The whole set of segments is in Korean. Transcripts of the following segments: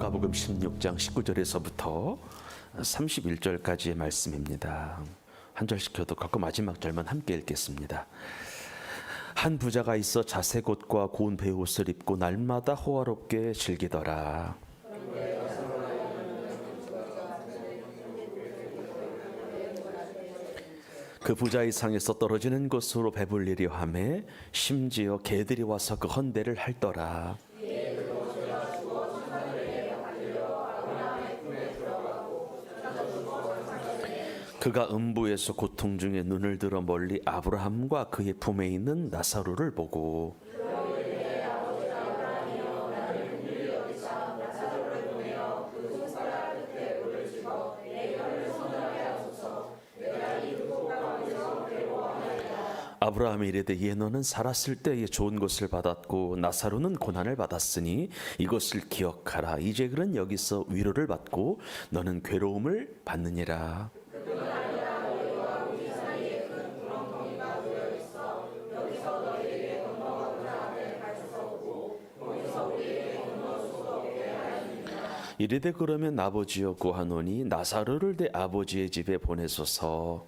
누가복음 16장 19절에서부터 31절까지의 말씀입니다. 한 절씩 켜도 갖고 마지막 절만 함께 읽겠습니다. 한 부자가 있어 자색 옷과 고운 베옷을 입고 날마다 호화롭게 즐기더라. 그 부자의 상에서 떨어지는 것으로 배불리려 하매 심지어 개들이 와서 그 헌대를 핥더라. 그가 음부에서 고통 중에 눈을 들어 멀리 아브라함과 그의 품에 있는 나사로를 보고 아브라함이 이르되 예 너는 살았을 때에 좋은 것을 받았고 나사로는 고난을 받았으니 이것을 기억하라. 이제 그는 여기서 위로를 받고 너는 괴로움을 받느니라. 이르되 그러면 아버지여 구하노니 나사로를 내 아버지의 집에 보내소서.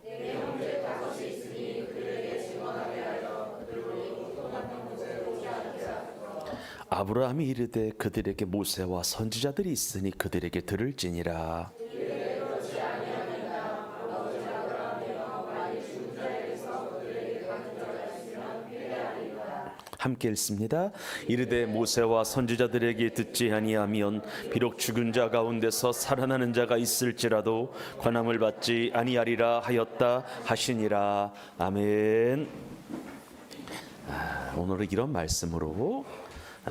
아브라함이 이르되 그들에게 모세와 선지자들이 있으니 그들에게 들을지니라. 함께 읽습니다. 이르되 모세와 선지자들에게 듣지 아니하면 비록 죽은 자 가운데서 살아나는 자가 있을지라도 관함을 받지 아니하리라 하였다 하시니라. 아멘. 오늘은 이런 말씀으로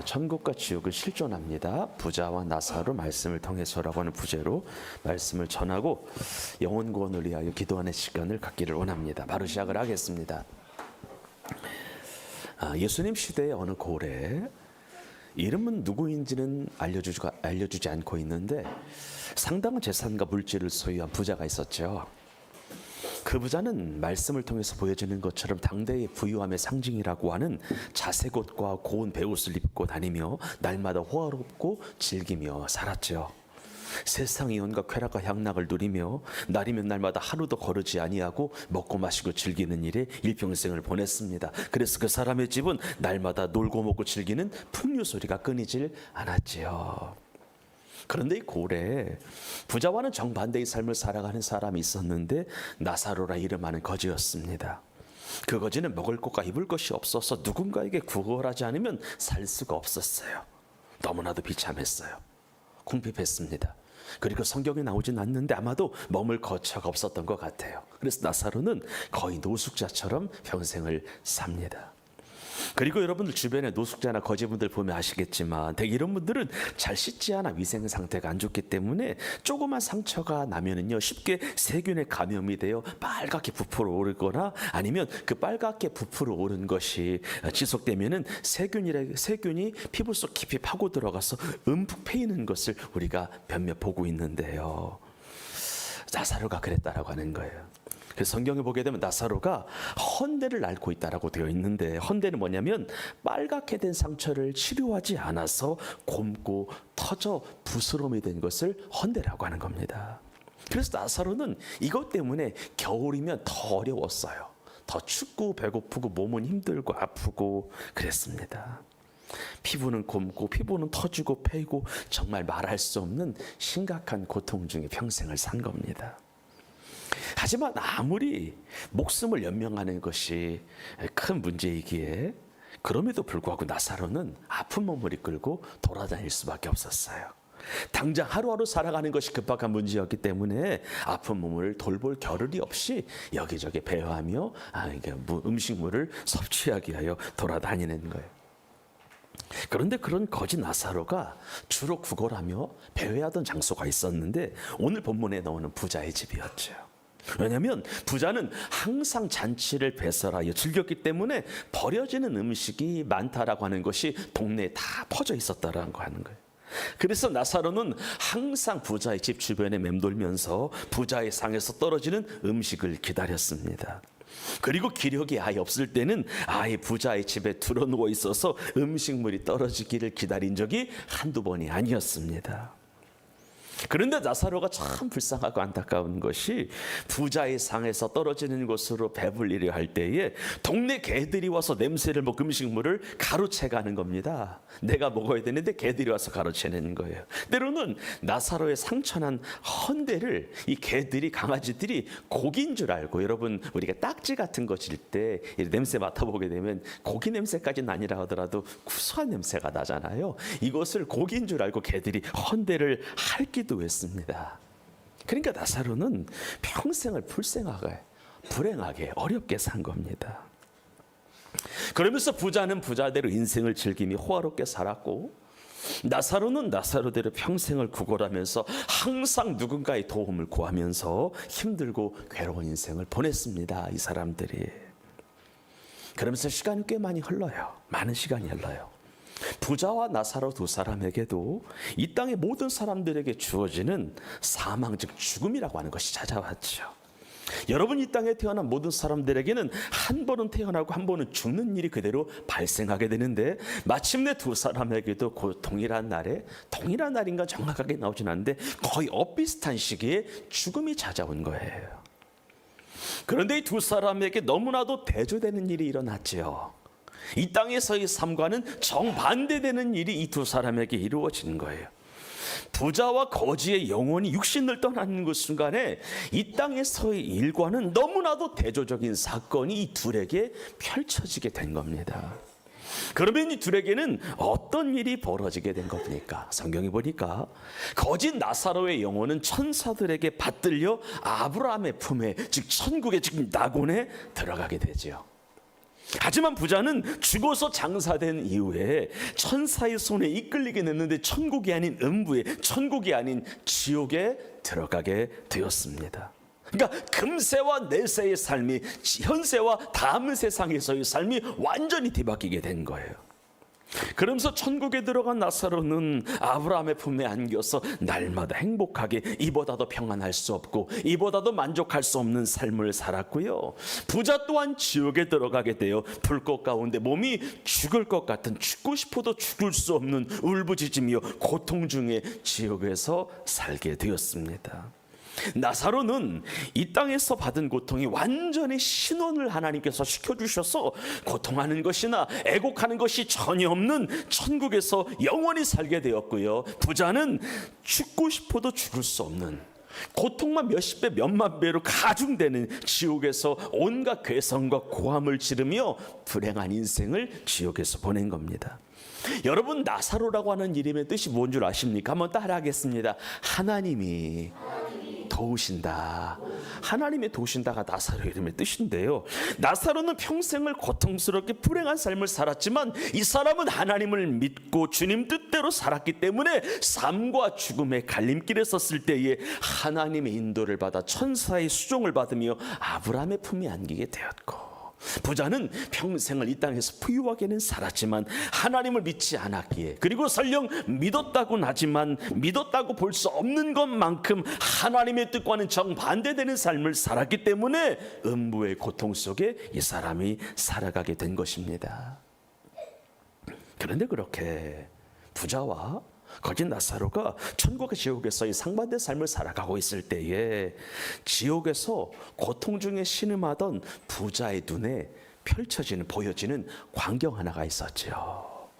천국과 지옥을 실존합니다. 부자와 나사로 말씀을 통해서라고 하는 부제로 말씀을 전하고 영혼 구원을 위하여 기도하는 시간을 갖기를 원합니다. 바로 시작을 하겠습니다. 예수님 시대의 어느 고래, 이름은 누구인지는 알려주지 않고 있는데 상당한 재산과 물질을 소유한 부자가 있었죠. 그 부자는 말씀을 통해서 보여지는 것처럼 당대의 부유함의 상징이라고 하는 자색 옷과 고운 베옷을 입고 다니며 날마다 호화롭고 즐기며 살았죠. 세상의 연과 쾌락과 향락을 누리며 날이면 날마다 하루도 거르지 아니하고 먹고 마시고 즐기는 일에 일평생을 보냈습니다. 그래서 그 사람의 집은 날마다 놀고 먹고 즐기는 풍류 소리가 끊이질 않았지요. 그런데 이 고래, 부자와는 정반대의 삶을 살아가는 사람이 있었는데 나사로라 이름하는 거지였습니다. 그 거지는 먹을 것과 입을 것이 없어서 누군가에게 구걸하지 않으면 살 수가 없었어요. 너무나도 비참했어요. 궁핍했습니다. 그리고 성경에 나오진 않는데 아마도 머물 거처가 없었던 것 같아요. 그래서 나사로는 거의 노숙자처럼 평생을 삽니다. 그리고 여러분들 주변에 노숙자나 거지분들 보면 아시겠지만 대개 이런 분들은 잘 씻지 않아 위생 상태가 안 좋기 때문에 조그만 상처가 나면은요 쉽게 세균에 감염이 되어 빨갛게 부풀어 오르거나 아니면 그 빨갛게 부풀어 오른 것이 지속되면은 세균이 피부 속 깊이 파고 들어가서 움푹 패이는 것을 우리가 몇몇 보고 있는데요. 나사로가 그랬다라고 하는 거예요. 그래서 성경에 보게 되면 나사로가 헌대를 앓고 있다라고 되어 있는데 헌대는 뭐냐면 빨갛게 된 상처를 치료하지 않아서 곪고 터져 부스럼이 된 것을 헌대라고 하는 겁니다. 그래서 나사로는 이것 때문에 겨울이면 더 어려웠어요. 더 춥고 배고프고 몸은 힘들고 아프고 그랬습니다. 피부는 곪고 피부는 터지고 패이고 정말 말할 수 없는 심각한 고통 중에 평생을 산 겁니다. 하지만 아무리 목숨을 연명하는 것이 큰 문제이기에 그럼에도 불구하고 나사로는 아픈 몸을 이끌고 돌아다닐 수밖에 없었어요. 당장 하루하루 살아가는 것이 급박한 문제였기 때문에 아픈 몸을 돌볼 겨를이 없이 여기저기 배회하며 음식물을 섭취하기 위하여 돌아다니는 거예요. 그런데 그런 거지 나사로가 주로 구걸하며 배회하던 장소가 있었는데 오늘 본문에 나오는 부자의 집이었죠. 왜냐하면 부자는 항상 잔치를 배설하여 즐겼기 때문에 버려지는 음식이 많다라고 하는 것이 동네에 다 퍼져 있었다라고 하는 거예요. 그래서 나사로는 항상 부자의 집 주변에 맴돌면서 부자의 상에서 떨어지는 음식을 기다렸습니다. 그리고 기력이 아예 없을 때는 아예 부자의 집에 드러누워 있어서 음식물이 떨어지기를 기다린 적이 한두 번이 아니었습니다. 그런데 나사로가 참 불쌍하고 안타까운 것이 부자의 상에서 떨어지는 곳으로 배불리려 할 때에 동네 개들이 와서 냄새를 먹고 음식물을 가로채가는 겁니다. 내가 먹어야 되는데 개들이 와서 가로채는 거예요. 때로는 나사로의 상처난 헌대를 이 개들이, 강아지들이 고기인 줄 알고, 여러분 우리가 딱지 같은 거 질 때 냄새 맡아보게 되면 고기 냄새까지는 아니라 하더라도 구수한 냄새가 나잖아요. 이것을 고기인 줄 알고 개들이 헌대를 핥기도 했습니다. 그러니까 나사로는 평생을 불행하게 어렵게 산 겁니다. 그러면서 부자는 부자대로 인생을 즐기며 호화롭게 살았고, 나사로는 나사로대로 평생을 구걸하면서 항상 누군가의 도움을 구하면서 힘들고 괴로운 인생을 보냈습니다. 이 사람들이. 그러면서 시간이 꽤 많이 흘러요. 많은 시간이 흘러요. 부자와 나사로 두 사람에게도 이 땅의 모든 사람들에게 주어지는 사망, 즉 죽음이라고 하는 것이 찾아왔죠. 여러분, 이 땅에 태어난 모든 사람들에게는 한 번은 태어나고 한 번은 죽는 일이 그대로 발생하게 되는데, 마침내 두 사람에게도 그 동일한 날인가 정확하게 나오진 않는데 거의 엇비슷한 시기에 죽음이 찾아온 거예요. 그런데 이 두 사람에게 너무나도 대조되는 일이 일어났지요. 이 땅에서의 삶과는 정반대되는 일이 이 두 사람에게 이루어진 거예요. 부자와 거지의 영혼이 육신을 떠나는 그 순간에 이 땅에서의 일과는 너무나도 대조적인 사건이 이 둘에게 펼쳐지게 된 겁니다. 그러면 이 둘에게는 어떤 일이 벌어지게 된 겁니까? 성경에 보니까 거짓 나사로의 영혼은 천사들에게 받들려 아브라함의 품에, 즉 천국의 즉 낙원에 들어가게 되죠. 하지만 부자는 죽어서 장사된 이후에 천사의 손에 이끌리게 됐는데 천국이 아닌 음부에, 천국이 아닌 지옥에 들어가게 되었습니다. 그러니까 금세와 내세의 삶이 현세와 다음 세상에서의 삶이 완전히 뒤바뀌게 된 거예요. 그러면서 천국에 들어간 나사로는 아브라함의 품에 안겨서 날마다 행복하게, 이보다도 평안할 수 없고 이보다도 만족할 수 없는 삶을 살았고요. 부자 또한 지옥에 들어가게 되어 불꽃 가운데 몸이 죽을 것 같은, 죽고 싶어도 죽을 수 없는 울부짖으며 고통 중에 지옥에서 살게 되었습니다. 나사로는 이 땅에서 받은 고통이 완전히 신원을 하나님께서 시켜주셔서 고통하는 것이나 애곡하는 것이 전혀 없는 천국에서 영원히 살게 되었고요. 부자는 죽고 싶어도 죽을 수 없는, 고통만 몇십 배 몇만 배로 가중되는 지옥에서 온갖 괴성과 고함을 지르며 불행한 인생을 지옥에서 보낸 겁니다. 여러분, 나사로라고 하는 이름의 뜻이 뭔 줄 아십니까? 한번 따라하겠습니다. 하나님이 도우신다. 하나님의 도우신다가 나사로 이름의 뜻인데요. 나사로는 평생을 고통스럽게 불행한 삶을 살았지만 이 사람은 하나님을 믿고 주님 뜻대로 살았기 때문에 삶과 죽음의 갈림길에 섰을 때에 하나님의 인도를 받아 천사의 수종을 받으며 아브라함의 품에 안기게 되었고, 부자는 평생을 이 땅에서 부유하게는 살았지만 하나님을 믿지 않았기에, 그리고 설령 믿었다고는 하지만 믿었다고 볼 수 없는 것만큼 하나님의 뜻과는 정반대되는 삶을 살았기 때문에 음부의 고통 속에 이 사람이 살아가게 된 것입니다. 그런데 그렇게 부자와 거짓 나사로가 천국과 지옥에서의 상반된 삶을 살아가고 있을 때에 지옥에서 고통 중에 신음하던 부자의 눈에 보여지는 광경 하나가 있었죠.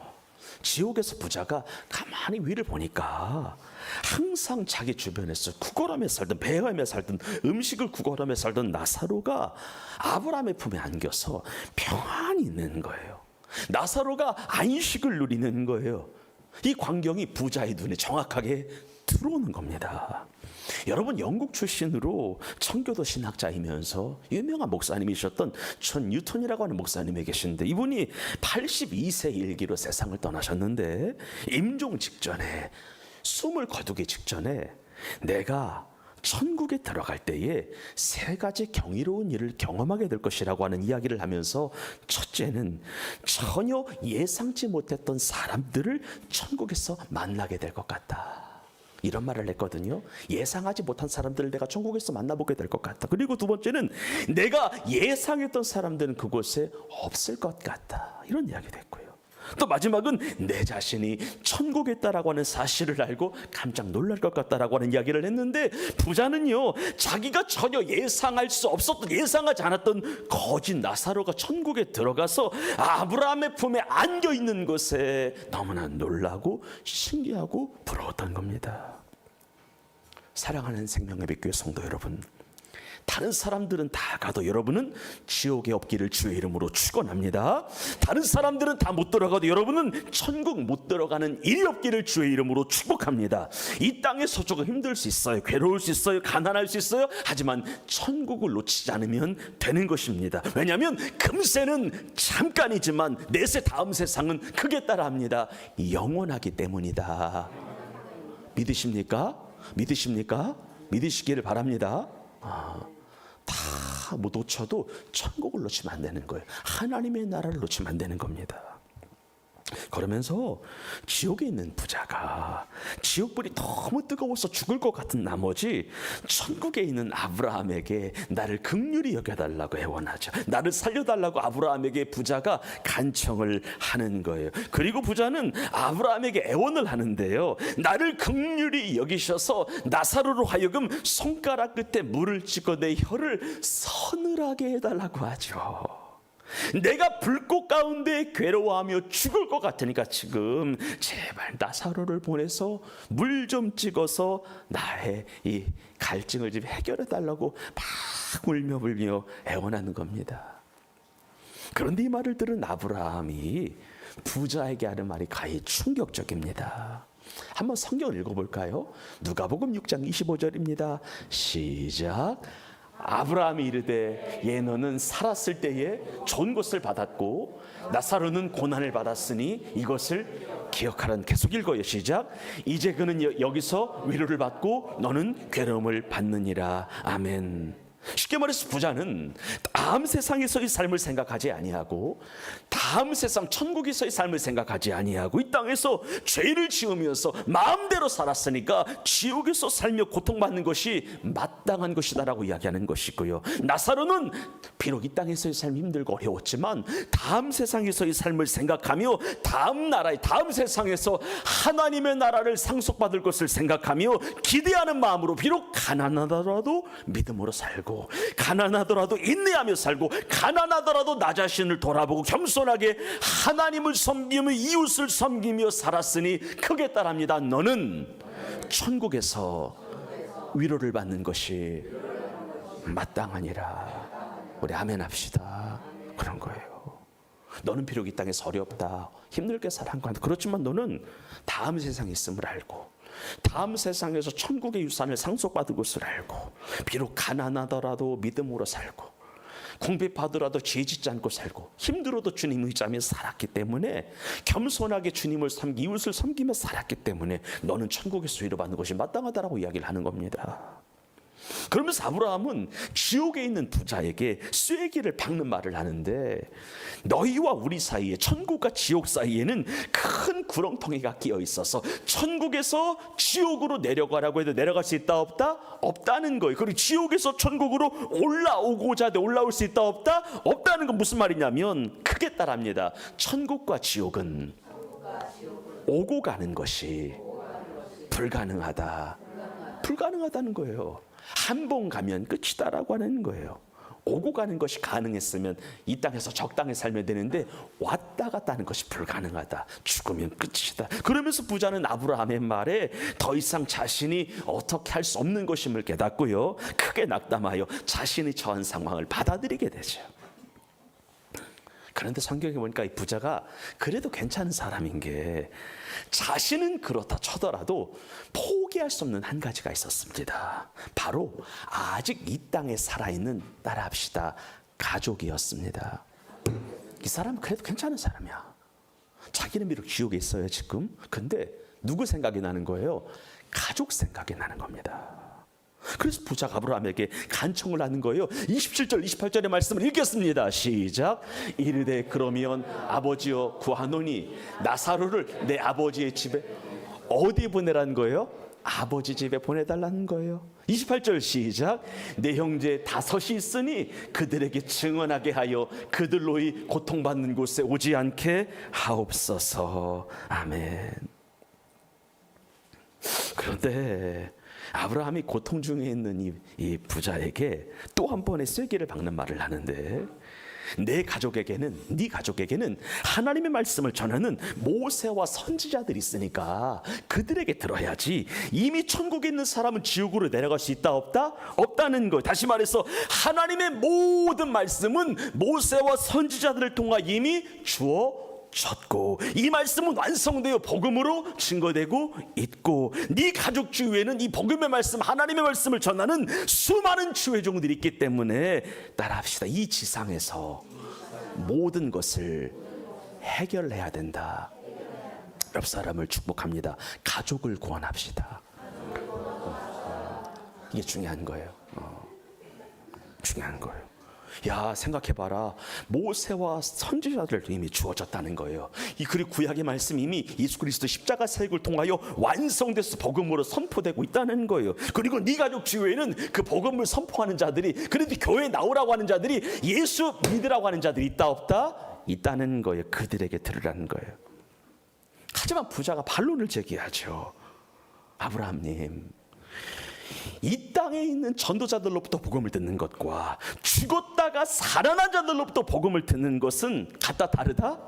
지옥에서 부자가 가만히 위를 보니까 항상 자기 주변에서 구걸하며 살던, 배회하며 살던, 음식을 구걸하며 살던 나사로가 아브라함의 품에 안겨서 평안히 있는 거예요. 나사로가 안식을 누리는 거예요. 이 광경이 부자의 눈에 정확하게 들어오는 겁니다. 여러분, 영국 출신으로 청교도 신학자이면서 유명한 목사님이셨던 존 뉴턴이라고 하는 목사님이 계신데, 이분이 82세 일기로 세상을 떠나셨는데, 임종 직전에, 숨을 거두기 직전에 내가 천국에 들어갈 때에 세 가지 경이로운 일을 경험하게 될 것이라고 하는 이야기를 하면서, 첫째는 전혀 예상치 못했던 사람들을 천국에서 만나게 될 것 같다, 이런 말을 했거든요. 예상하지 못한 사람들을 내가 천국에서 만나보게 될 것 같다. 그리고 두 번째는 내가 예상했던 사람들은 그곳에 없을 것 같다, 이런 이야기도 했고요. 또 마지막은 내 자신이 천국에 있다라고 하는 사실을 알고 깜짝 놀랄 것 같다라고 하는 이야기를 했는데, 부자는요, 자기가 전혀 예상할 수 없었던, 예상하지 않았던 거짓 나사로가 천국에 들어가서 아브라함의 품에 안겨 있는 것에 너무나 놀라고 신기하고 부러웠던 겁니다. 사랑하는 생명의 빛교회 성도 여러분, 다른 사람들은 다 가도 여러분은 지옥에 없기를 주의 이름으로 축원합니다. 다른 사람들은 다 못 들어가도 여러분은 천국 못 들어가는 일이 없기를 주의 이름으로 축복합니다. 이 땅에서 조금 힘들 수 있어요. 괴로울 수 있어요. 가난할 수 있어요. 하지만 천국을 놓치지 않으면 되는 것입니다. 왜냐하면 금세는 잠깐이지만 내세 다음 세상은 크게 따라합니다. 영원하기 때문이다. 믿으십니까? 믿으십니까? 믿으시기를 바랍니다. 다 뭐 놓쳐도 천국을 놓치면 안 되는 거예요. 하나님의 나라를 놓치면 안 되는 겁니다. 그러면서 지옥에 있는 부자가 지옥불이 너무 뜨거워서 죽을 것 같은 나머지 천국에 있는 아브라함에게 나를 긍휼히 여겨달라고 애원하죠. 나를 살려달라고 아브라함에게 부자가 간청을 하는 거예요. 그리고 부자는 아브라함에게 애원을 하는데요, 나를 긍휼히 여기셔서 나사로로 하여금 손가락 끝에 물을 찍어 내 혀를 서늘하게 해달라고 하죠. 내가 불꽃 가운데 괴로워하며 죽을 것 같으니까 지금 제발 나사로를 보내서 물 좀 찍어서 나의 이 갈증을 좀 해결해 달라고 막 울며 불며 애원하는 겁니다. 그런데 이 말을 들은 아브라함이 부자에게 하는 말이 가히 충격적입니다. 한번 성경을 읽어볼까요? 누가복음 6장 25절입니다. 시작. 아브라함이 이르되 예 너는 살았을 때에 좋은 것을 받았고 나사로는 고난을 받았으니 이것을 기억하라는. 계속 읽어요. 시작. 이제 그는 여기서 위로를 받고 너는 괴로움을 받느니라. 아멘. 쉽게 말해서 부자는 다음 세상에서의 삶을 생각하지 아니하고 다음 세상 천국에서의 삶을 생각하지 아니하고 이 땅에서 죄를 지으면서 마음대로 살았으니까 지옥에서 살며 고통받는 것이 마땅한 것이다라고 이야기하는 것이고요. 나사로는 비록 이 땅에서의 삶이 힘들고 어려웠지만 다음 세상에서의 삶을 생각하며 다음 나라의 다음 세상에서 하나님의 나라를 상속받을 것을 생각하며 기대하는 마음으로 비록 가난하더라도 믿음으로 살고 가난하더라도 인내하며 살고 가난하더라도 나 자신을 돌아보고 겸손하게 하나님을 섬기며 이웃을 섬기며 살았으니 크게 따릅니다. 너는 천국에서 위로를 받는 것이 마땅하니라. 우리 아멘 합시다. 그런 거예요. 너는 비록 이 땅에서 어렵다 힘들게 살아한 거 그렇지만 너는 다음 세상에 있음을 알고 다음 세상에서 천국의 유산을 상속받을 것을 알고 비록 가난하더라도 믿음으로 살고 궁핍하더라도 죄 짓지 않고 살고 힘들어도 주님 의지하며 살았기 때문에 겸손하게 주님을 섬기 이웃을 섬기며 살았기 때문에 너는 천국에서 위로받는 것이 마땅하다라고 이야기를 하는 겁니다. 그러면서 아브라함은 지옥에 있는 부자에게 쐐기를 박는 말을 하는데 너희와 우리 사이에 천국과 지옥 사이에는 큰 구렁텅이가 끼어 있어서 천국에서 지옥으로 내려가라고 해도 내려갈 수 있다 없다? 없다는 거예요. 그리고 지옥에서 천국으로 올라오고자 돼 올라올 수 있다 없다? 없다는 건 무슨 말이냐면 크게 따라합니다. 천국과 지옥은 오고 가는 것이 불가능하다는 거예요. 한 번 가면 끝이다라고 하는 거예요. 오고 가는 것이 가능했으면 이 땅에서 적당히 살면 되는데 왔다 갔다 하는 것이 불가능하다. 죽으면 끝이다. 그러면서 부자는 아브라함의 말에 더 이상 자신이 어떻게 할 수 없는 것임을 깨닫고요, 크게 낙담하여 자신이 처한 상황을 받아들이게 되죠. 그런데 성경에 보니까 이 부자가 그래도 괜찮은 사람인 게 자신은 그렇다 쳐더라도 포기할 수 없는 한 가지가 있었습니다. 바로 아직 이 땅에 살아있는 따라합시다 가족이었습니다. 이 사람은 그래도 괜찮은 사람이야. 자기는 비록 지옥에 있어요 지금. 근데 누구 생각이 나는 거예요? 가족 생각이 나는 겁니다. 그래서 부자가 아브라함에게 간청을 하는 거예요. 27절 28절의 말씀을 읽겠습니다. 시작. 이르되 그러면 아버지여 구하노니 나사로를 내 아버지의 집에 어디 보내라는 거예요? 아버지 집에 보내달라는 거예요. 28절 시작. 내 형제 다섯이 있으니 그들에게 증언하게 하여 그들로이 고통받는 곳에 오지 않게 하옵소서. 아멘. 그런데 아브라함이 고통 중에 있는 이 부자에게 또 한 번의 쐐기를 박는 말을 하는데, 내 가족에게는, 네 가족에게는 하나님의 말씀을 전하는 모세와 선지자들이 있으니까 그들에게 들어야지. 이미 천국에 있는 사람은 지옥으로 내려갈 수 있다 없다? 없다는 거예요. 다시 말해서 하나님의 모든 말씀은 모세와 선지자들을 통하 이미 주어졌고, 이 말씀은 완성되어 복음으로 증거되고 있고, 네 가족 주위에는 이 복음의 말씀, 하나님의 말씀을 전하는 수많은 주의 종들이 있기 때문에 따라합시다. 이 지상에서 모든 것을 해결해야 된다. 옆 사람을 축복합니다. 가족을 구원합시다. 이게 중요한 거예요. 중요한 거예요. 야, 생각해봐라. 모세와 선지자들도 이미 주어졌다는 거예요. 그리고 구약의 말씀이 이미 예수 그리스도 십자가 사역을 통하여 완성돼서 복음으로 선포되고 있다는 거예요. 그리고 네 가족 주위에는 그 복음을 선포하는 자들이, 그래도 교회에 나오라고 하는 자들이, 예수 믿으라고 하는 자들이 있다 없다? 있다는 거예요. 그들에게 들으라는 거예요. 하지만 부자가 반론을 제기하죠. 아브라함님, 이 땅에 있는 전도자들로부터 복음을 듣는 것과 죽었다가 살아난 자들로부터 복음을 듣는 것은 같다 다르다?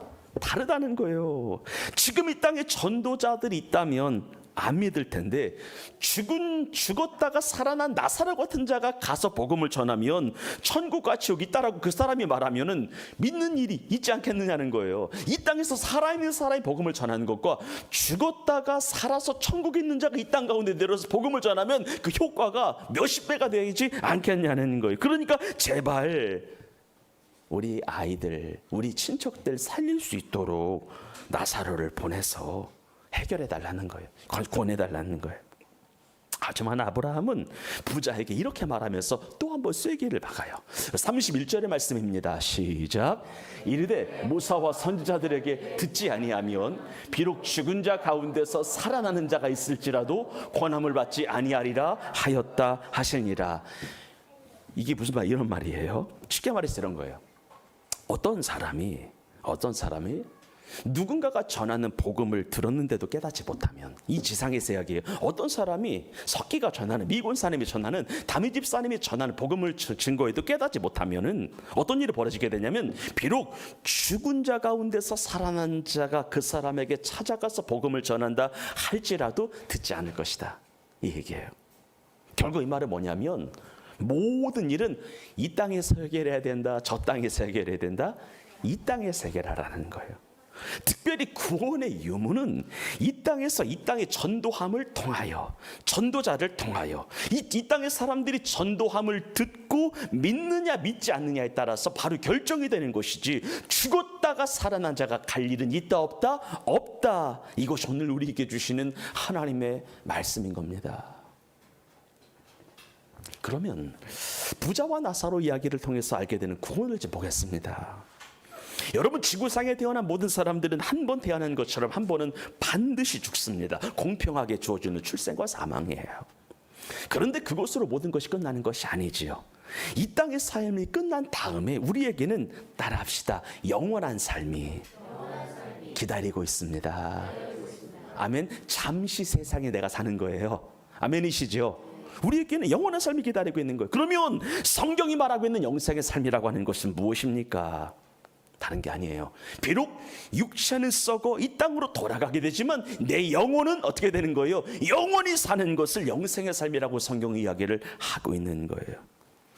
다르다는 거예요. 지금 이 땅에 전도자들이 있다면 안 믿을 텐데, 죽었다가 살아난 나사로 같은 자가 가서 복음을 전하면 천국과 지옥이 있다라고 그 사람이 말하면은 믿는 일이 있지 않겠느냐는 거예요. 이 땅에서 살아있는 사람이 복음을 전하는 것과 죽었다가 살아서 천국에 있는 자가 이 땅 가운데 내려서 복음을 전하면 그 효과가 몇십 배가 되지 않겠냐는 거예요. 그러니까 제발 우리 아이들, 우리 친척들 살릴 수 있도록 나사로를 보내서 해결해 달라는 거예요. 권해 달라는 거예요. 하지만 아브라함은 부자에게 이렇게 말하면서 또 한 번 쐐기를 박아요. 31절의 말씀입니다. 시작. 이르되 모세와 선지자들에게 듣지 아니하면 비록 죽은 자 가운데서 살아나는 자가 있을지라도 권함을 받지 아니하리라 하였다 하시니라. 이게 무슨 말, 이런 말이에요. 쉽게 말해서 이런 거예요. 어떤 사람이 누군가가 전하는 복음을 들었는데도 깨닫지 못하면, 이 지상에서 이야기해요. 어떤 사람이 석기가 전하는, 미군 사람이 전하는, 다윗 집사님이 전하는 복음을 증거해도 깨닫지 못하면은 어떤 일이 벌어지게 되냐면, 비록 죽은 자 가운데서 살아난 자가 그 사람에게 찾아가서 복음을 전한다 할지라도 듣지 않을 것이다, 이 얘기예요. 결국 이 말은 뭐냐면, 모든 일은 이 땅에서 해결해야 된다, 저 땅에서 해결해야 된다, 이 땅에서 해결하라는 거예요. 특별히 구원의 유무는 이 땅에서, 이 땅의 전도함을 통하여, 전도자를 통하여 이 땅의 사람들이 전도함을 듣고 믿느냐 믿지 않느냐에 따라서 바로 결정이 되는 것이지, 죽었다가 살아난 자가 갈 일은 있다 없다? 없다. 이것이 오늘 우리에게 주시는 하나님의 말씀인 겁니다. 그러면 부자와 나사로 이야기를 통해서 알게 되는 구원을 좀 보겠습니다. 여러분, 지구상에 태어난 모든 사람들은 한 번 태어난 것처럼 한 번은 반드시 죽습니다. 공평하게 주어지는 출생과 사망이에요. 그런데 그것으로 모든 것이 끝나는 것이 아니지요. 이 땅의 삶이 끝난 다음에 우리에게는, 따라합시다, 영원한 삶이 기다리고 있습니다. 아멘. 잠시 세상에 내가 사는 거예요. 아멘이시죠? 우리에게는 영원한 삶이 기다리고 있는 거예요. 그러면 성경이 말하고 있는 영생의 삶이라고 하는 것은 무엇입니까? 다른 게 아니에요. 비록 육체는 썩어 이 땅으로 돌아가게 되지만 내 영혼은 어떻게 되는 거예요? 영원히 사는 것을 영생의 삶이라고 성경 이야기를 하고 있는 거예요.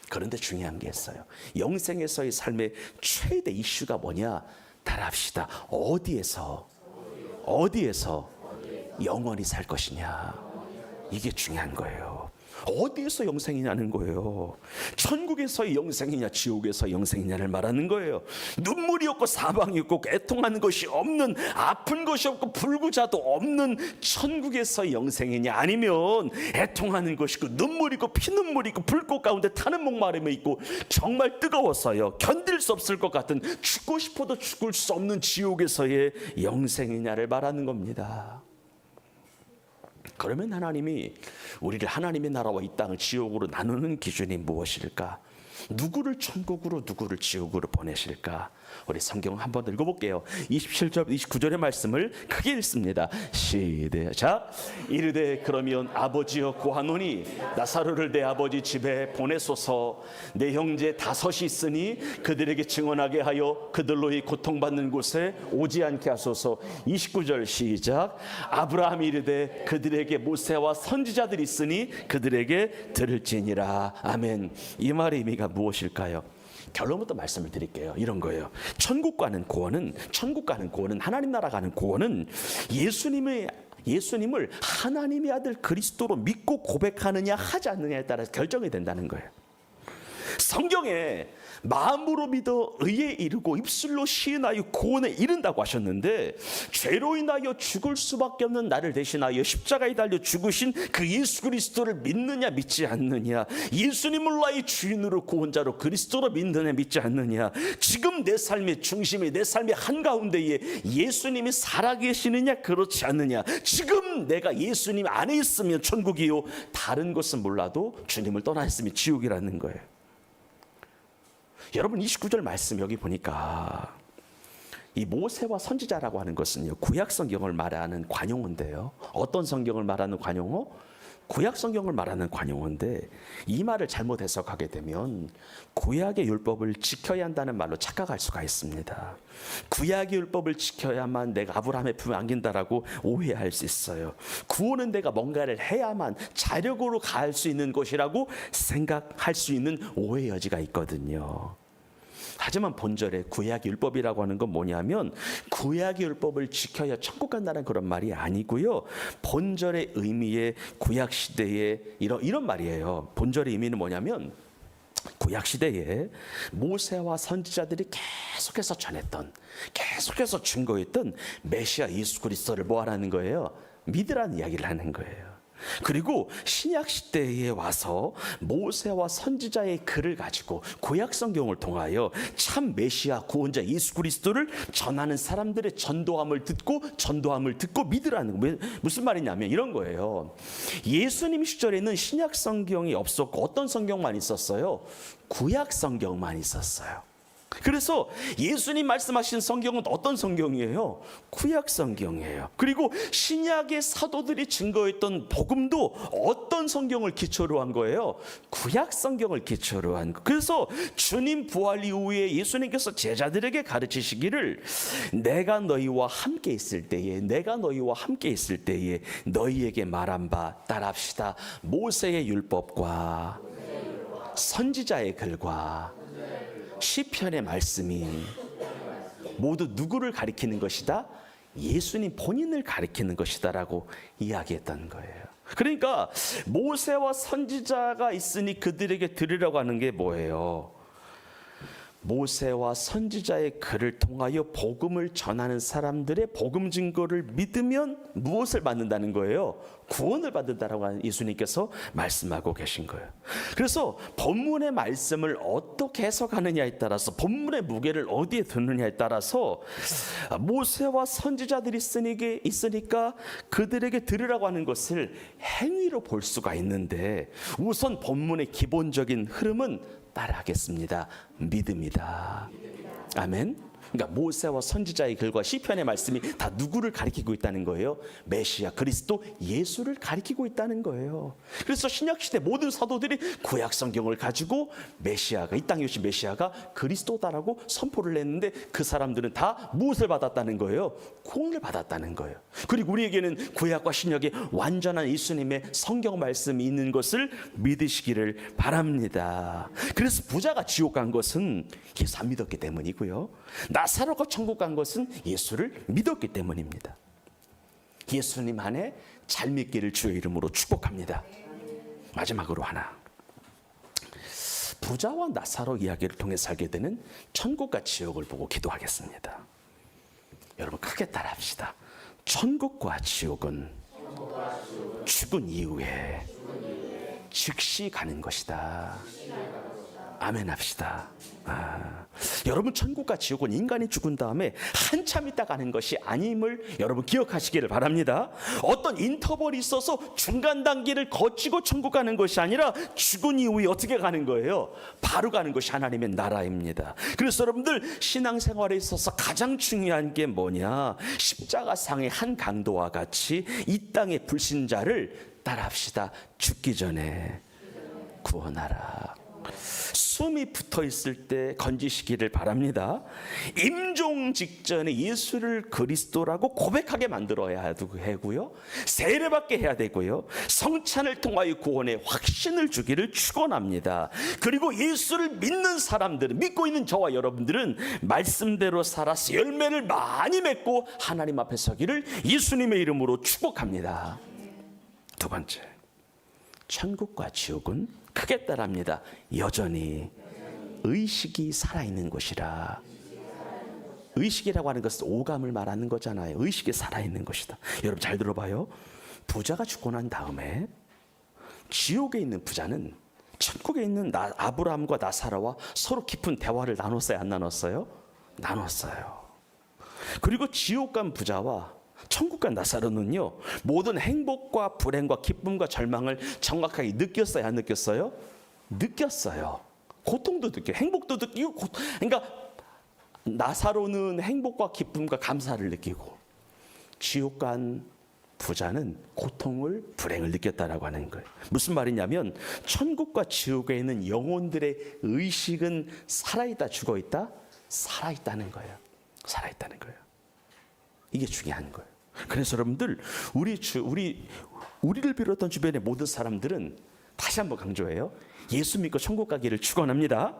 그런데 중요한 게 있어요. 영생에서의 삶의 최대 이슈가 뭐냐? 따라합시다. 어디에서 영원히 살 것이냐? 이게 중요한 거예요. 어디에서 영생이냐는 거예요. 천국에서의 영생이냐 지옥에서의 영생이냐를 말하는 거예요. 눈물이 없고 사방이 없고 애통하는 것이 없는, 아픈 것이 없고 불구자도 없는 천국에서의 영생이냐, 아니면 애통하는 것이 있고 눈물이 있고 피눈물이 있고 불꽃 가운데 타는 목마름이 있고 정말 뜨거워서요 견딜 수 없을 것 같은, 죽고 싶어도 죽을 수 없는 지옥에서의 영생이냐를 말하는 겁니다. 그러면 하나님이 우리를 하나님의 나라와 이 땅을 지옥으로 나누는 기준이 무엇일까? 누구를 천국으로 누구를 지옥으로 보내실까? 우리 성경 한번 읽어볼게요. 27절 29절의 말씀을 크게 읽습니다. 시작. 이르되 그러면 아버지여 고하노니 나사로를 내 아버지 집에 보내소서. 내 형제 다섯이 있으니 그들에게 증언하게 하여 그들로 이 고통받는 곳에 오지 않게 하소서. 29절 시작. 아브라함이 이르되 그들에게 모세와 선지자들이 있으니 그들에게 들을지니라. 아멘. 이 말의 의미가 무엇일까요? 결론부터 말씀을 드릴게요. 이런 거예요. 천국 가는 구원은 하나님 나라 가는 구원은 예수님을 하나님의 아들 그리스도로 믿고 고백하느냐 하지 않느냐에 따라서 결정이 된다는 거예요. 성경에 마음으로 믿어 의에 이르고 입술로 시인하여 구원에 이른다고 하셨는데, 죄로 인하여 죽을 수밖에 없는 나를 대신하여 십자가에 달려 죽으신 그 예수 그리스도를 믿느냐 믿지 않느냐, 예수님을 나의 주인으로 구원자로 그리스도로 믿느냐 믿지 않느냐, 지금 내 삶의 중심에 내 삶의 한가운데에 예수님이 살아계시느냐 그렇지 않느냐, 지금 내가 예수님 안에 있으면 천국이요 다른 것은 몰라도 주님을 떠나 있으면 지옥이라는 거예요. 여러분 29절 말씀 여기 보니까 이 모세와 선지자라고 하는 것은요, 구약 성경을 말하는 관용어인데요. 어떤 성경을 말하는 관용어? 구약 성경을 말하는 관용어인데, 이 말을 잘못 해석하게 되면 구약의 율법을 지켜야 한다는 말로 착각할 수가 있습니다. 구약의 율법을 지켜야만 내가 아브라함의 품에 안긴다라고 오해할 수 있어요. 구원은 내가 뭔가를 해야만 자력으로 갈 수 있는 것이라고 생각할 수 있는 오해 여지가 있거든요. 하지만 본절에 구약 율법이라고 하는 건 뭐냐면, 구약 율법을 지켜야 천국 간다는 그런 말이 아니고요. 본절의 의미의 구약 시대에 이런 말이에요. 본절의 의미는 뭐냐면, 구약 시대에 모세와 선지자들이 계속해서 전했던, 계속해서 증거했던 메시아 예수 그리스도를 뭐 하라는 거예요? 믿으라는 이야기를 하는 거예요. 그리고 신약 시대에 와서 모세와 선지자의 글을 가지고 구약 성경을 통하여 참 메시아 구원자 예수 그리스도를 전하는 사람들의 전도함을 듣고 믿으라는 거예요. 무슨 말이냐면 이런 거예요. 예수님 시절에는 신약 성경이 없었고 어떤 성경만 있었어요? 구약 성경만 있었어요. 그래서 예수님 말씀하신 성경은 어떤 성경이에요? 구약 성경이에요. 그리고 신약의 사도들이 증거했던 복음도 어떤 성경을 기초로 한 거예요? 구약 성경을 기초로 한 거. 그래서 주님 부활 이후에 예수님께서 제자들에게 가르치시기를, 내가 너희와 함께 있을 때에 너희에게 말한 바 따라합시다. 모세의 율법과 선지자의 글과 시편의 말씀이 모두 누구를 가리키는 것이다? 예수님 본인을 가리키는 것이다라고 이야기했던 거예요. 그러니까 모세와 선지자가 있으니 그들에게 들으라고 하는 게 뭐예요? 모세와 선지자의 글을 통하여 복음을 전하는 사람들의 복음 증거를 믿으면 무엇을 받는다는 거예요? 구원을 받는다라고 예수님께서 말씀하고 계신 거예요. 그래서 본문의 말씀을 어떻게 해석하느냐에 따라서, 본문의 무게를 어디에 두느냐에 따라서 모세와 선지자들이 있으니까 그들에게 들으라고 하는 것을 행위로 볼 수가 있는데, 우선 본문의 기본적인 흐름은 따라하겠습니다. 믿음이다. 아멘. 그러니까 모세와 선지자의 글과 시편의 말씀이 다 누구를 가리키고 있다는 거예요? 메시아 그리스도 예수를 가리키고 있다는 거예요. 그래서 신약시대 모든 사도들이 구약 성경을 가지고 메시아가, 이 땅에 오신 메시아가 그리스도다라고 선포를 했는데, 그 사람들은 다 무엇을 받았다는 거예요? 구원을 받았다는 거예요. 그리고 우리에게는 구약과 신약의 완전한 예수님의 성경 말씀이 있는 것을 믿으시기를 바랍니다. 그래서 부자가 지옥 간 것은 예수 안 믿었기 때문이고요, 나사로가 천국 간 것은 예수를 믿었기 때문입니다. 예수님 안에 잘 믿기를 주의 이름으로 축복합니다. 마지막으로 하나, 부자와 나사로 이야기를 통해 살게 되는 천국과 지옥을 보고 기도하겠습니다. 여러분 크게 따라합시다. 천국과 지옥은 죽은 이후에 즉시 가는 것이다. 아멘 합시다. 여러분, 천국과 지옥은 인간이 죽은 다음에 한참 있다 가는 것이 아님을 여러분 기억하시기를 바랍니다. 어떤 인터벌이 있어서 중간 단계를 거치고 천국 가는 것이 아니라 죽은 이후에 어떻게 가는 거예요? 바로 가는 것이 하나님의 나라입니다. 그래서 여러분들 신앙생활에 있어서 가장 중요한 게 뭐냐? 십자가상의 한 강도와 같이 이 땅의 불신자를 따라합시다. 죽기 전에 구원하라. 숨이 붙어 있을 때 건지시기를 바랍니다. 임종 직전에 예수를 그리스도라고 고백하게 만들어야 하고요. 세례받게 해야 되고요. 성찬을 통하여 구원의 확신을 주기를 축원합니다. 그리고 예수를 믿는 사람들은, 믿고 있는 저와 여러분들은 말씀대로 살아서 열매를 많이 맺고 하나님 앞에 서기를 예수님의 이름으로 축복합니다. 두 번째, 천국과 지옥은 크게 따라합니다. 여전히 의식이 살아있는 곳이라. 의식이라고 하는 것은 오감을 말하는 거잖아요. 의식이 살아있는 것이다. 여러분 잘 들어봐요. 부자가 죽고 난 다음에 지옥에 있는 부자는 천국에 있는 아브라함과 나사로와 서로 깊은 대화를 나눴어요? 안 나눴어요? 나눴어요. 그리고 지옥 간 부자와 천국 간 나사로는요, 모든 행복과 불행과 기쁨과 절망을 정확하게 느꼈어요? 안 느꼈어요? 느꼈어요. 고통도 느껴요. 행복도 느끼고. 그러니까 나사로는 행복과 기쁨과 감사를 느끼고, 지옥 간 부자는 고통을, 불행을 느꼈다라고 하는 거예요. 무슨 말이냐면 천국과 지옥에 있는 영혼들의 의식은 살아있다, 죽어있다? 살아있다는 거예요. 살아있다는 거예요. 이게 중요한 거예요. 그래서 여러분들, 우리를 비롯한 주변의 모든 사람들은 다시 한번 강조해요. 예수 믿고 천국 가기를 축원합니다.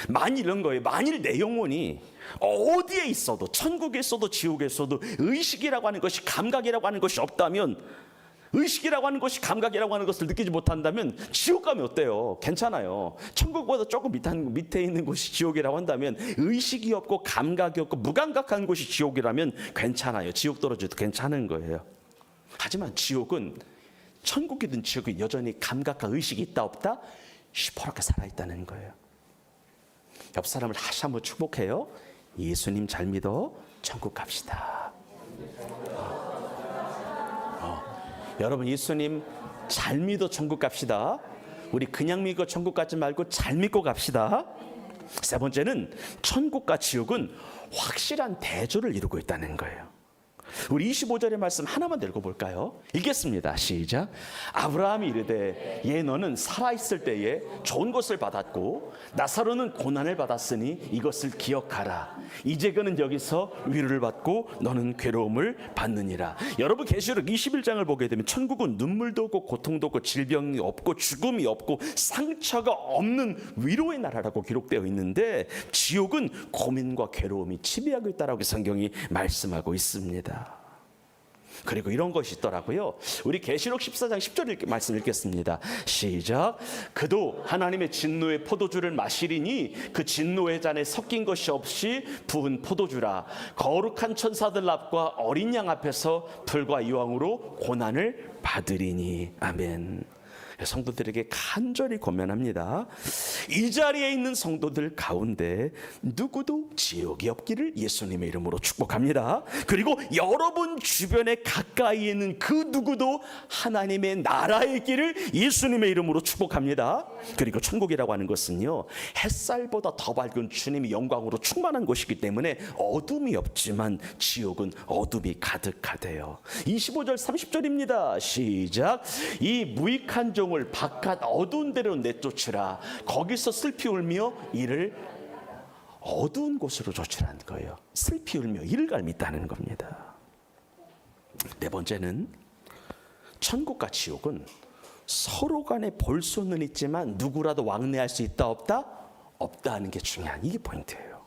만일 이런 거예요. 만일 내 영혼이 어디에 있어도, 천국에 있어도 지옥에 있어도 의식이라고 하는 것이, 감각이라고 하는 것이 없다면, 의식이라고 하는 것이, 감각이라고 하는 것을 느끼지 못한다면 지옥 가면 어때요? 괜찮아요. 천국보다 조금 밑에 있는 곳이 지옥이라고 한다면, 의식이 없고 감각이 없고 무감각한 곳이 지옥이라면 괜찮아요. 지옥 떨어져도 괜찮은 거예요. 하지만 지옥은, 천국이든 지옥이 여전히 감각과 의식이 있다 없다? 시퍼렇게 살아있다는 거예요. 옆 사람을 다시 한번 축복해요. 예수님 잘 믿어 천국 갑시다. 여러분, 예수님 잘 믿어 천국 갑시다. 우리 그냥 믿고 천국 가지 말고 잘 믿고 갑시다. 세 번째는 천국과 지옥은 확실한 대조를 이루고 있다는 거예요. 우리 25절의 말씀 하나만 읽어볼까요? 읽겠습니다. 시작. 아브라함이 이르되 예 너는 살아있을 때에 좋은 것을 받았고 나사로는 고난을 받았으니 이것을 기억하라. 이제 그는 여기서 위로를 받고 너는 괴로움을 받느니라. 여러분, 계시록 21장을 보게 되면 천국은 눈물도 없고 고통도 없고 질병이 없고 죽음이 없고 상처가 없는 위로의 나라라고 기록되어 있는데, 지옥은 고민과 괴로움이 지배하고 있다라고 성경이 말씀하고 있습니다. 그리고 이런 것이 있더라고요. 우리 계시록 14장 10절 말씀 읽겠습니다. 시작. 그도 하나님의 진노의 포도주를 마시리니 그 진노의 잔에 섞인 것이 없이 부은 포도주라. 거룩한 천사들 앞과 어린 양 앞에서 불과 이왕으로 고난을 받으리니. 아멘. 성도들에게 간절히 권면합니다. 이 자리에 있는 성도들 가운데 누구도 지옥이 없기를 예수님의 이름으로 축복합니다. 그리고 여러분 주변에 가까이 있는 그 누구도 하나님의 나라에 있기를 예수님의 이름으로 축복합니다. 그리고 천국이라고 하는 것은요, 햇살보다 더 밝은 주님의 영광으로 충만한 곳이기 때문에 어둠이 없지만 지옥은 어둠이 가득하대요. 25절 30절입니다. 시작. 이 무익한 종을 바깥 어두운 데로 내쫓으라. 거기서 슬피 울며 이를 어두운 곳으로 조치라는 거예요. 슬피 울며 이를 갈밌다는 겁니다. 네 번째는 천국과 지옥은 서로 간에 볼 수는 있지만 누구라도 왕래할 수 있다 없다? 없다 하는 게 중요한, 이게 포인트예요.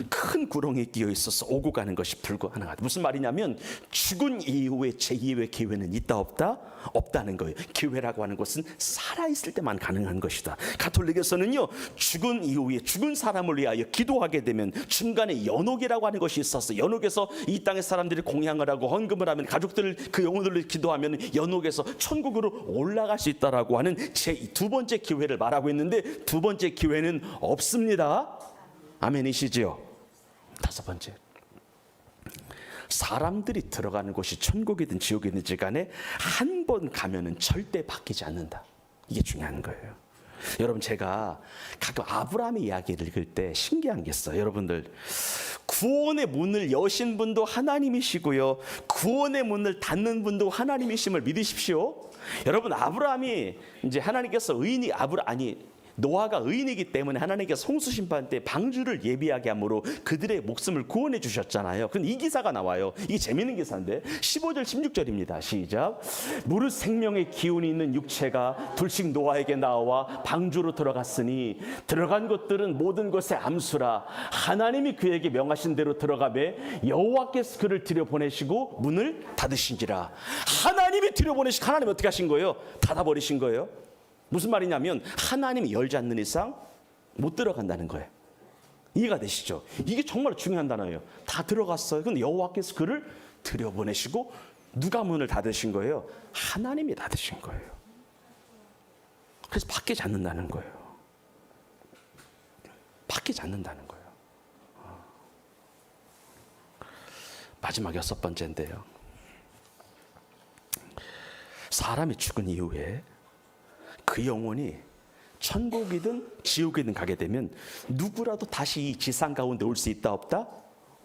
큰 구렁이 끼어 있어서 오고 가는 것이 불가능하다. 무슨 말이냐면 죽은 이후에 제2의 기회는 있다 없다? 없다는 거예요. 기회라고 하는 것은 살아있을 때만 가능한 것이다. 가톨릭에서는요, 죽은 이후에 죽은 사람을 위하여 기도하게 되면 중간에 연옥이라고 하는 것이 있어서 연옥에서 이 땅의 사람들이 공양을 하고 헌금을 하면 가족들 그 영혼들을 기도하면 연옥에서 천국으로 올라갈 수 있다라고 하는 제 두 번째 기회를 말하고 있는데, 두 번째 기회는 없습니다. 아멘이시지요? 다섯 번째, 사람들이 들어가는 곳이 천국이든 지옥이든지 간에 한 번 가면은 절대 바뀌지 않는다. 이게 중요한 거예요. 여러분, 제가 가끔 아브라함의 이야기를 읽을 때 신기한 게 있어요. 여러분들, 구원의 문을 여신 분도 하나님이시고요, 구원의 문을 닫는 분도 하나님이심을 믿으십시오. 여러분, 아브라함이 이제 하나님께서 노아가 의인이기 때문에 하나님께서 홍수 심판 때 방주를 예비하게 함으로 그들의 목숨을 구원해 주셨잖아요. 근데 이 기사가 나와요. 이게 재밌는 기사인데 15절 16절입니다. 시작. 무릇 생명의 기운이 있는 육체가 둘씩 노아에게 나와 방주로 들어갔으니 들어간 것들은 모든 것의 암수라. 하나님이 그에게 명하신 대로 들어가매 여호와께서 그를 들여보내시고 문을 닫으신지라. 하나님이 들여보내시고, 하나님 어떻게 하신 거예요? 닫아버리신 거예요. 무슨 말이냐면 하나님이 열지 않는 이상 못 들어간다는 거예요. 이해가 되시죠? 이게 정말 중요한 단어예요. 다 들어갔어요. 근데 여호와께서 그를 들여보내시고 누가 문을 닫으신 거예요? 하나님이 닫으신 거예요. 그래서 바뀌지 않는다는 거예요. 바뀌지 않는다는 거예요. 마지막 여섯 번째인데요, 사람이 죽은 이후에 그 영혼이 천국이든 지옥이든 가게 되면 누구라도 다시 이 지상 가운데 올 수 있다 없다?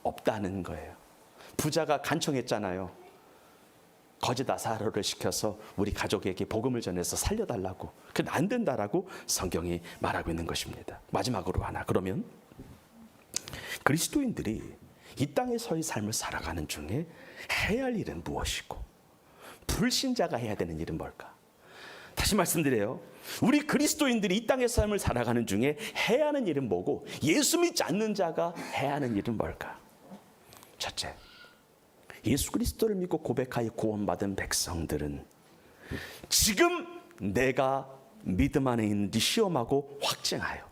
없다는 거예요. 부자가 간청했잖아요. 거짓 나사로를 시켜서 우리 가족에게 복음을 전해서 살려달라고. 근데 안 된다라고 성경이 말하고 있는 것입니다. 마지막으로 하나, 그러면 그리스도인들이 이 땅에서의 삶을 살아가는 중에 해야 할 일은 무엇이고 불신자가 해야 되는 일은 뭘까? 다시 말씀드려요. 우리 그리스도인들이 이 땅의 삶을 살아가는 중에 해야 하는 일은 뭐고 예수 믿지 않는 자가 해야 하는 일은 뭘까? 첫째, 예수 그리스도를 믿고 고백하여 구원받은 백성들은 지금 내가 믿음 안에 있는지 시험하고 확증하여,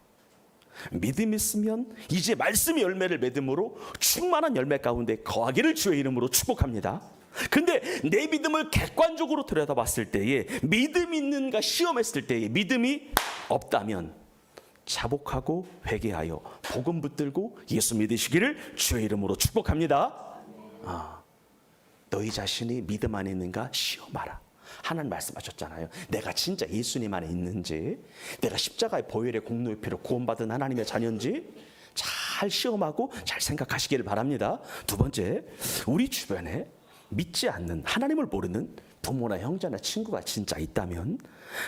믿음 있으면 이제 말씀의 열매를 맺음으로 충만한 열매 가운데 거하기를 주의 이름으로 축복합니다. 근데 내 믿음을 객관적으로 들여다봤을 때에 믿음 있는가 시험했을 때에 믿음이 없다면 자복하고 회개하여 복음 붙들고 예수 믿으시기를 주의 이름으로 축복합니다. 너희 자신이 믿음 안에 있는가 시험하라. 하나님 말씀하셨잖아요. 내가 진짜 예수님 안에 있는지, 내가 십자가의 보혈의 공로의 피로 구원받은 하나님의 자녀인지 잘 시험하고 잘 생각하시기를 바랍니다. 두 번째, 우리 주변에 믿지 않는, 하나님을 모르는 부모나 형제나 친구가 진짜 있다면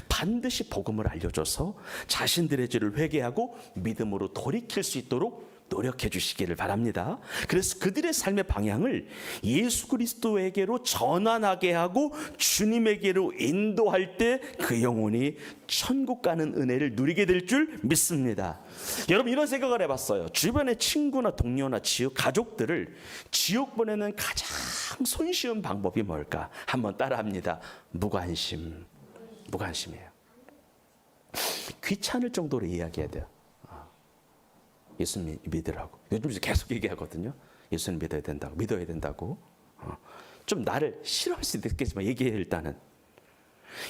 반드시 복음을 알려줘서 자신들의 죄를 회개하고 믿음으로 돌이킬 수 있도록 노력해 주시기를 바랍니다. 그래서 그들의 삶의 방향을 예수 그리스도에게로 전환하게 하고 주님에게로 인도할 때 그 영혼이 천국 가는 은혜를 누리게 될 줄 믿습니다. 여러분, 이런 생각을 해봤어요. 주변의 친구나 동료나 가족들을 지옥 보내는 가장 손쉬운 방법이 뭘까? 한번 따라합니다. 무관심. 무관심이에요. 귀찮을 정도로 이야기해야 돼요. 예수님 믿으라고. 요즘 계속 얘기하거든요. 예수님 믿어야 된다고, 믿어야 된다고. 좀 나를 싫어할 수도 있겠지만 얘기해. 일단은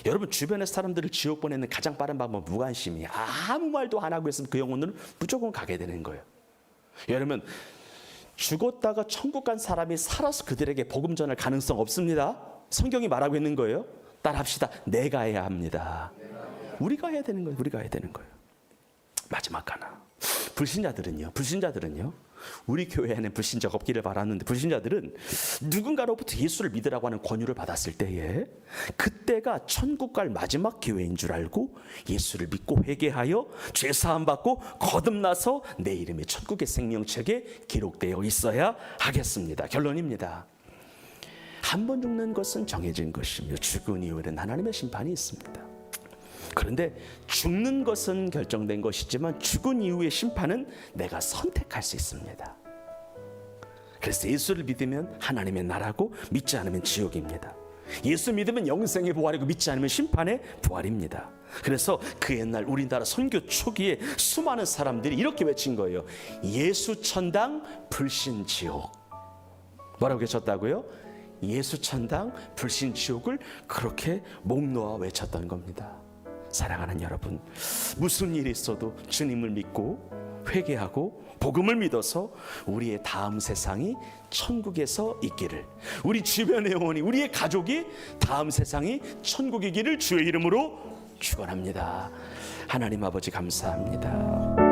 여러분, 주변의 사람들을 지옥 보내는 가장 빠른 방법은 무관심이에요. 아무 말도 안 하고 있으면 그 영혼은 무조건 가게 되는 거예요. 여러분, 죽었다가 천국 간 사람이 살아서 그들에게 복음 전할 가능성 없습니다. 성경이 말하고 있는 거예요. 따라합시다. 내가 해야 합니다. 우리가 해야 되는 거예요. 우리가 해야 되는 거예요. 마지막 하나. 불신자들은요. 우리 교회에는 불신자가 없기를 바랐는데, 불신자들은 누군가로부터 예수를 믿으라고 하는 권유를 받았을 때에 그때가 천국 갈 마지막 기회인 줄 알고 예수를 믿고 회개하여 죄 사함 받고 거듭나서 내 이름이 천국의 생명책에 기록되어 있어야 하겠습니다. 결론입니다. 한 번 죽는 것은 정해진 것이며 죽은 이후에는 하나님의 심판이 있습니다. 그런데 죽는 것은 결정된 것이지만 죽은 이후의 심판은 내가 선택할 수 있습니다. 그래서 예수를 믿으면 하나님의 나라고 믿지 않으면 지옥입니다. 예수 믿으면 영생의 부활이고 믿지 않으면 심판의 부활입니다. 그래서 그 옛날 우리나라 선교 초기에 수많은 사람들이 이렇게 외친 거예요. 예수 천당 불신 지옥. 뭐라고 외쳤다고요? 예수 천당 불신 지옥을 그렇게 목 놓아 외쳤던 겁니다. 사랑하는 여러분, 무슨 일이 있어도 주님을 믿고 회개하고 복음을 믿어서 우리의 다음 세상이 천국에서 있기를, 우리 주변의 영혼이, 우리의 가족이 다음 세상이 천국이기를 주의 이름으로 축원합니다. 하나님 아버지 감사합니다.